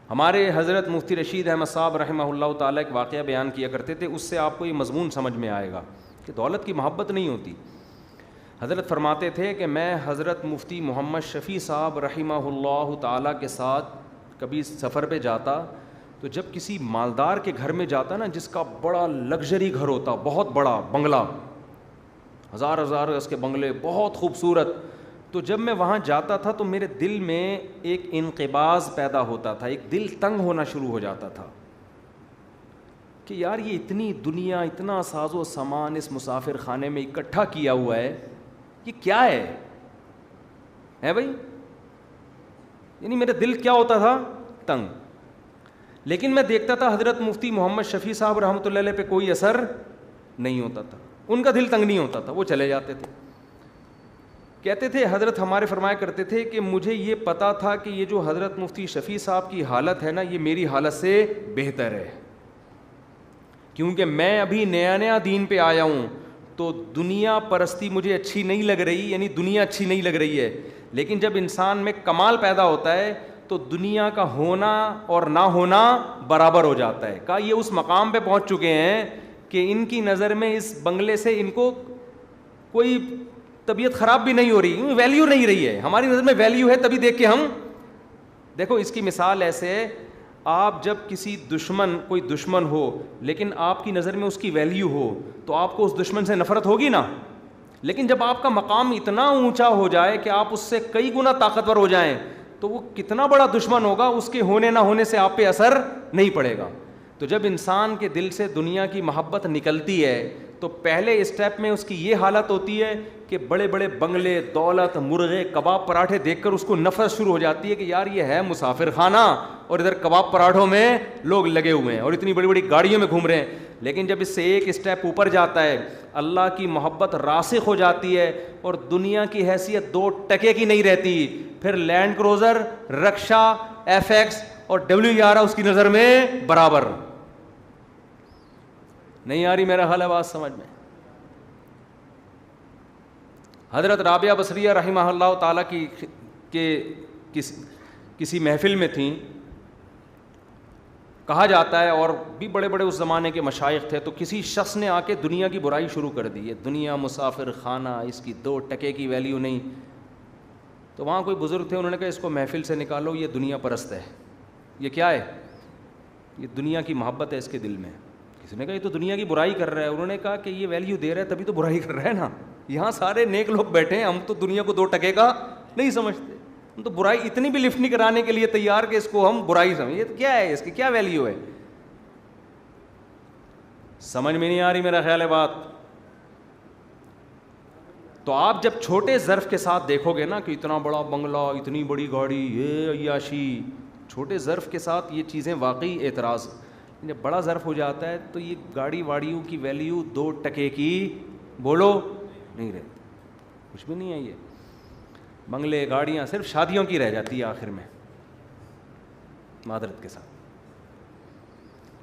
ہمارے حضرت مفتی رشید احمد صاحب رحمہ اللہ تعالیٰ ایک واقعہ بیان کیا کرتے تھے، اس سے آپ کو یہ مضمون سمجھ میں آئے گا کہ دولت کی محبت نہیں ہوتی. حضرت فرماتے تھے کہ میں حضرت مفتی محمد شفیع صاحب رحمہ اللہ تعالیٰ کے ساتھ کبھی سفر پہ جاتا تو جب کسی مالدار کے گھر میں جاتا نا، جس کا بڑا لگژری گھر ہوتا، بہت بڑا بنگلہ، ہزار ہزار اس کے بنگلے، بہت خوبصورت، تو جب میں وہاں جاتا تھا تو میرے دل میں ایک انقباض پیدا ہوتا تھا، ایک دل تنگ ہونا شروع ہو جاتا تھا کہ یار یہ اتنی دنیا، اتنا ساز و سامان اس مسافر خانے میں اکٹھا کیا ہوا ہے، یہ کیا ہے بھائی؟ یعنی میرا دل کیا ہوتا تھا؟ تنگ. لیکن میں دیکھتا تھا حضرت مفتی محمد شفیع صاحب رحمۃ اللہ علیہ پہ کوئی اثر نہیں ہوتا تھا، ان کا دل تنگ نہیں ہوتا تھا، وہ چلے جاتے تھے. کہتے تھے حضرت ہمارے فرمایا کرتے تھے کہ مجھے یہ پتا تھا کہ یہ جو حضرت مفتی شفیع صاحب کی حالت ہے نا، یہ میری حالت سے بہتر ہے، کیونکہ میں ابھی نیا دین پہ آیا ہوں تو دنیا پرستی مجھے اچھی نہیں لگ رہی، یعنی دنیا اچھی نہیں لگ رہی ہے. لیکن جب انسان میں کمال پیدا ہوتا ہے تو دنیا کا ہونا اور نہ ہونا برابر ہو جاتا ہے. کہا یہ اس مقام پہ پہنچ چکے ہیں کہ ان کی نظر میں اس بنگلے سے ان کو کوئی طبیعت خراب بھی نہیں ہو رہی، ویلیو نہیں رہی ہے. ہماری نظر میں ویلیو ہے، تبھی دیکھ کے ہم دیکھو. اس کی مثال ایسے ہے، آپ جب کسی کوئی دشمن ہو لیکن آپ کی نظر میں اس کی ویلیو ہو تو آپ کو اس دشمن سے نفرت ہوگی نا. لیکن جب آپ کا مقام اتنا اونچا ہو جائے کہ آپ اس سے کئی گنا طاقتور ہو جائیں تو وہ کتنا بڑا دشمن ہوگا، اس کے ہونے نہ ہونے سے آپ پہ اثر نہیں پڑے گا. تو جب انسان کے دل سے دنیا کی محبت نکلتی ہے تو پہلے اسٹیپ میں اس کی یہ حالت ہوتی ہے کہ بڑے بڑے بنگلے، دولت، مرغے، کباب، پراٹھے دیکھ کر اس کو نفرت شروع ہو جاتی ہے کہ یار یہ ہے مسافر خانہ اور ادھر کباب پراٹھوں میں لوگ لگے ہوئے ہیں اور اتنی بڑی بڑی گاڑیوں میں گھوم رہے ہیں. لیکن جب اس سے ایک اسٹیپ اوپر جاتا ہے، اللہ کی محبت راسخ ہو جاتی ہے اور دنیا کی حیثیت 2 ٹکے کی نہیں رہتی، پھر لینڈ کروزر، رکشا، ایف ایکس اور WR اس کی نظر میں برابر. نہیں آ رہی میرا حال ہے بات سمجھ میں؟ حضرت رابعہ بصریہ رحمہ اللہ تعالیٰ کسی محفل میں تھیں. کہا جاتا ہے، اور بھی بڑے بڑے اس زمانے کے مشائخ تھے، تو کسی شخص نے آ کے دنیا کی برائی شروع کر دی، یہ دنیا مسافر خانہ، اس کی 2 ٹکے کی ویلیو نہیں. تو وہاں کوئی بزرگ تھے، انہوں نے کہا اس کو محفل سے نکالو، یہ دنیا پرست ہے. یہ کیا ہے؟ یہ دنیا کی محبت ہے اس کے دل میں. کسی نے کہا یہ تو دنیا کی برائی کر رہا ہے. انہوں نے کہا کہ یہ ویلیو دے رہا ہے تبھی تو برائی کر رہا ہے نا. یہاں سارے نیک لوگ بیٹھے ہیں، ہم تو دنیا کو 2 ٹکے کا نہیں سمجھتے. ہم تو برائی اتنی بھی لفٹ نہیں کرانے کے لیے تیار کہ اس کو ہم برائی سمجھیں. یہ تو کیا ہے، اس کی کیا ویلیو ہے؟ سمجھ میں نہیں آ رہی میرا خیال ہے بات. تو آپ جب چھوٹے ظرف کے ساتھ دیکھو گے نا کہ اتنا بڑا بنگلہ، اتنی بڑی گاڑی، یہ عیاشی، چھوٹے ظرف کے ساتھ یہ چیزیں واقعی اعتراض. جب بڑا ظرف ہو جاتا ہے تو یہ گاڑی واڑیوں کی ویلیو 2 ٹکے کی بولو نہیں رہتی، کچھ بھی نہیں ہے. یہ بنگلے، گاڑیاں صرف شادیوں کی رہ جاتی ہے آخر میں، معذرت کے ساتھ.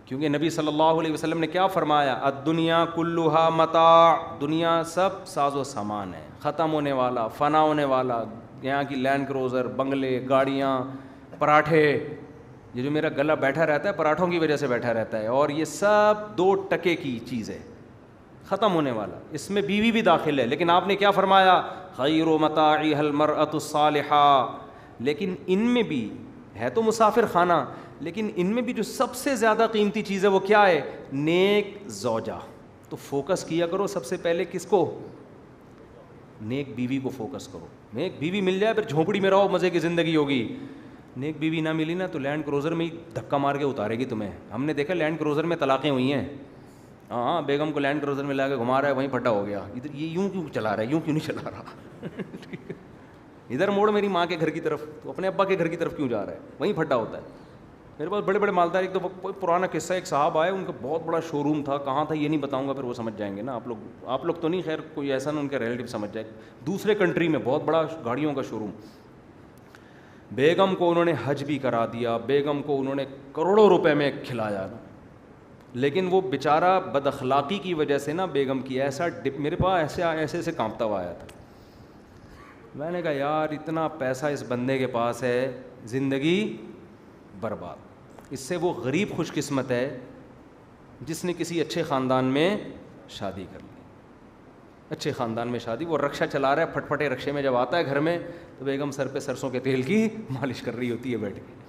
کیونکہ نبی صلی اللہ علیہ وسلم نے کیا فرمایا؟ الدنیا کلھا متاع، دنیا سب ساز و سامان ہے، ختم ہونے والا، فنا ہونے والا. یہاں کی لینڈ کروزر، بنگلے، گاڑیاں، پراٹھے، یہ جو میرا گلا بیٹھا رہتا ہے پراٹھوں کی وجہ سے بیٹھا رہتا ہے، اور یہ سب 2 ٹکے کی چیز ہے، ختم ہونے والا. اس میں بیوی بھی داخل ہے. لیکن آپ نے کیا فرمایا؟ خیر متاعها المرأة الصالحہ. لیکن ان میں بھی ہے تو مسافر خانہ، لیکن ان میں بھی جو سب سے زیادہ قیمتی چیز ہے وہ کیا ہے؟ نیک زوجہ. تو فوکس کیا کرو سب سے پہلے کس کو؟ نیک بیوی کو فوکس کرو. نیک بیوی مل جائے پھر جھونپڑی میں رہو، مزے کی زندگی ہوگی. نیک بیوی نہ ملی نا تو لینڈ کروزر میں ہی دھکا مار کے اتارے گی تمہیں. ہم نے دیکھا لینڈ کروزر میں طلاقیں ہوئی ہیں. ہاں، بیگم کو لینڈ کروزر میں لا کے گھما رہا ہے، وہیں پھٹا ہو گیا. ادھر یہ یوں کیوں چلا رہا ہے، یوں کیوں نہیں چلا رہا ادھر موڑ میری ماں کے گھر کی طرف، تو اپنے ابا کے گھر کی طرف کیوں جا رہا ہے، وہیں پھٹا ہوتا ہے. میرے پاس بڑے بڑے مالدار، ایک تو پرانا قصہ، ایک صاحب آئے، ان کا بہت بڑا شو روم تھا. کہاں تھا یہ نہیں بتاؤں گا، پھر وہ سمجھ جائیں گے نا. آپ لوگ تو نہیں، خیر کوئی ایسا نہ ان کے ریلیٹیو سمجھ جائے. دوسرے کنٹری میں بہت بڑا گاڑیوں کا شو روم. بیگم کو انہوں نے حج بھی کرا دیا، بیگم کو انہوں نے کروڑوں روپے میں کھلایا. لیکن وہ بیچارہ بد اخلاقی کی وجہ سے نا بیگم کی ایسا میرے پاس ایسے کانپتا ہوا آیا تھا. میں نے کہا یار اتنا پیسہ اس بندے کے پاس ہے، زندگی برباد. اس سے وہ غریب خوش قسمت ہے جس نے کسی اچھے خاندان میں شادی کر لی. اچھے خاندان میں شادی, وہ رکشہ چلا رہا ہے, پھٹ پھٹے رکشے میں جب آتا ہے گھر میں تو بیگم سر پہ سرسوں کے تیل کی مالش کر رہی ہوتی ہے بیٹھ کے.